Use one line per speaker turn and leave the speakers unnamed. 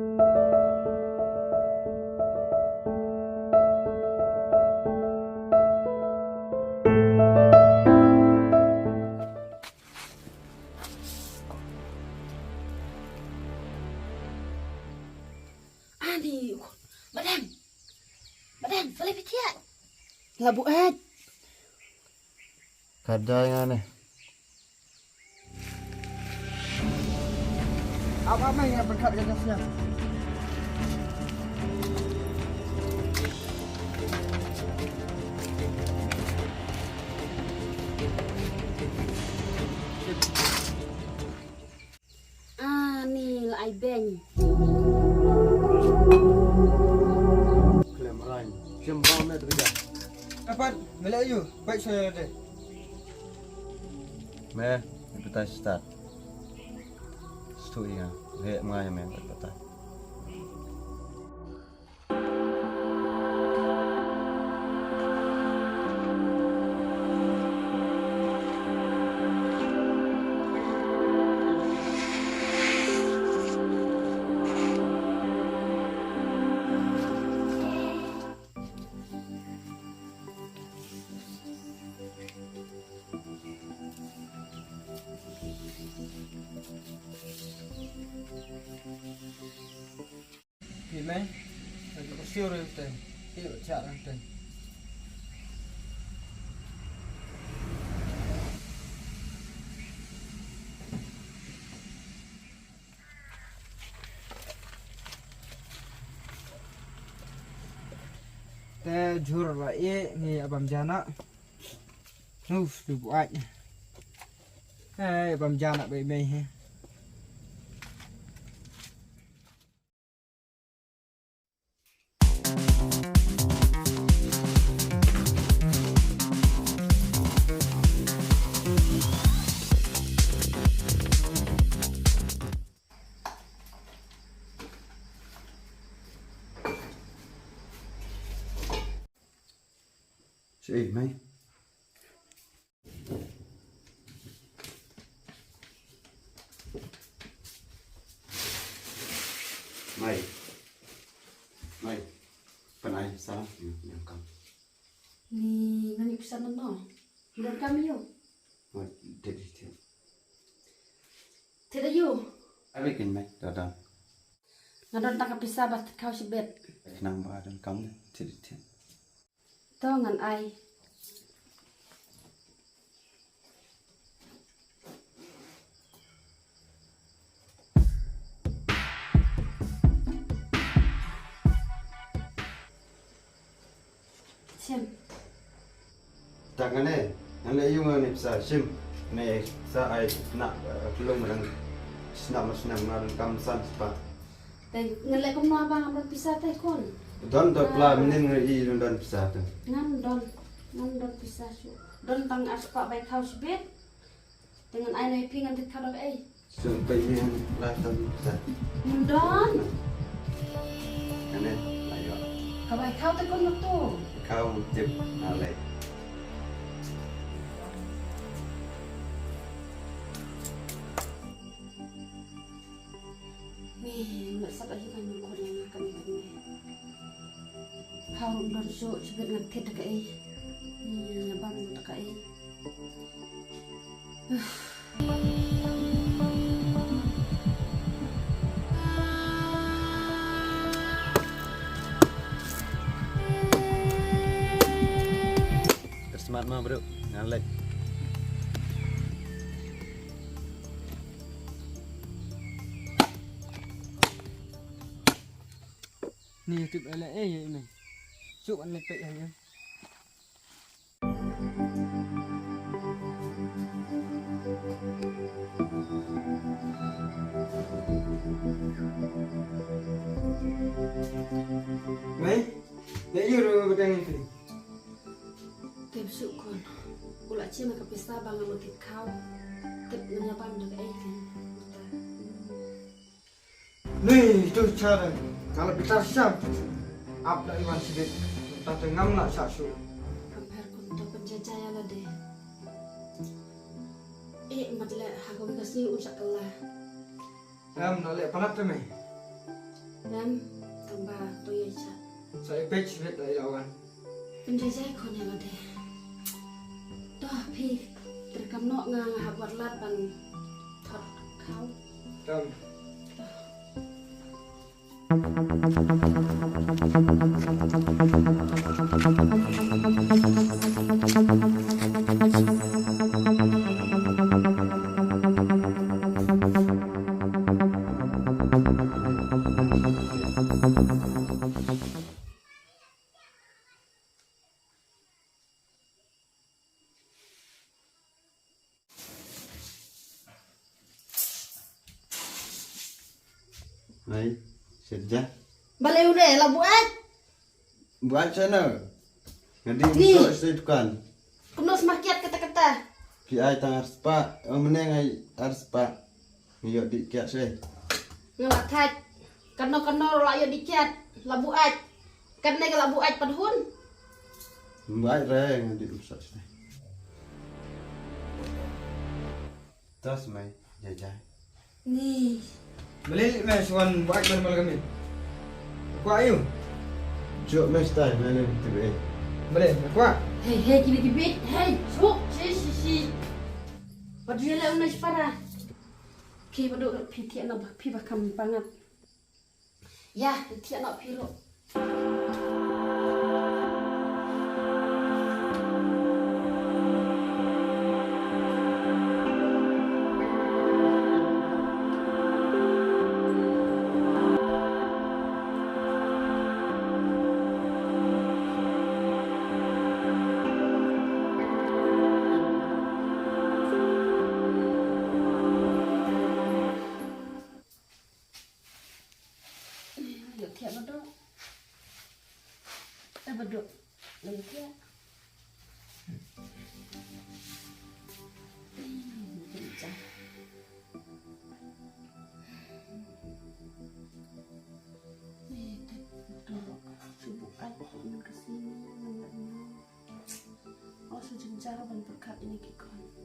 Ani, Badan, boleh pitiak. Labu ad.
Kada yang aneh.
Apa yang berkat jenisnya?
Ani, lai beng.
Klaim lain. Jembang ni terjadi.
Dapat, Melayu, baik saya ada.
Meh, kita start. Studi kan. Hek mengajar meh kita.
Gimana? Lagi bersiul itu. Iya, cara itu. Teh jur lah ni abam jana. Dibuat. Abam jana baik-baik.
Meh. Mai. Penai salam yang kam.
Ni, nani pesanan no. Dan kami yo.
Mau jadi.
Tidak yo.
Abikin meh, dadan.
Ngadon tak pisah bat kau sibet.
Kenang badan kamu jadi.
Tahu ngan ai. Sim.
Tangan ni, yang lain yang ni bisa sim. Ni saya nak belum orang senam ngaran kamu san sepat.
Dan ngelek ko mga bang amron pisah teh kon.
Don tu pula mending i don bisa tu.
Ngan don pisah su. Don tang aspa baik kau sibet. Dengan ai nai pingan tet kadok ai.
Sampai yang lah tu bisa.
Don.
Ini ayo.
Kau baik kau teh kon tu.
Kau tip alai.
Nih, nggak sabar aja kan yang Korea makan ini. Kau don su sibet ngantet dekat ai. Nih, nabang dekat ai.
Tersemat mah bro, ngalek.
Ni tip ala ini. Cuk an lepek aja. Mai, nek yuru bedang itu.
Tep su kon. Ula cie maka pesta bang amo tit kau. Tep nyabang dekat ai kan.
Nih, itu cara. Kalau kita siap, apa iman sedikit, kita tengam nak sasu.
Hampir konto penjajaya lah deh. Matla aku kasih ucap Allah.
Nam nak lek panat tu mai.
kan tambah tu ya cak.
Saya page bet dari lawan.
Penjajah kon yang ada. Dah pi terkamno ngah buat lat ban thot kau.
Tam.
Hai, sejak
Balik udah lah buat.
buat sana. Nanti
Ni.
untuk istri tukan.
Kena semakiat kata-kata.
Ki ai tang harus pak, meneng ai harus pak. Ngiyok di kiat saya.
Ngelak thaj. Kena lah yo dicat. Labu aj. Kena ke labu aj padhun.
Baik reng nanti rusak saya. Tas mai jajah.
Nih.
Beli mes wan buat mal kami. Kuat ayu.
Cuk mes tai mana tiba.
Beli, kuat.
Hei kibit. Hei, suk. Si. Padahal lah unas para. Ki padu piti anak pi bakam banget. Ya, piti anak piro. Thiện bắt độ. Em bắt độ. Lấy thiện. Oh, sejenjar ban berkat ini kikon.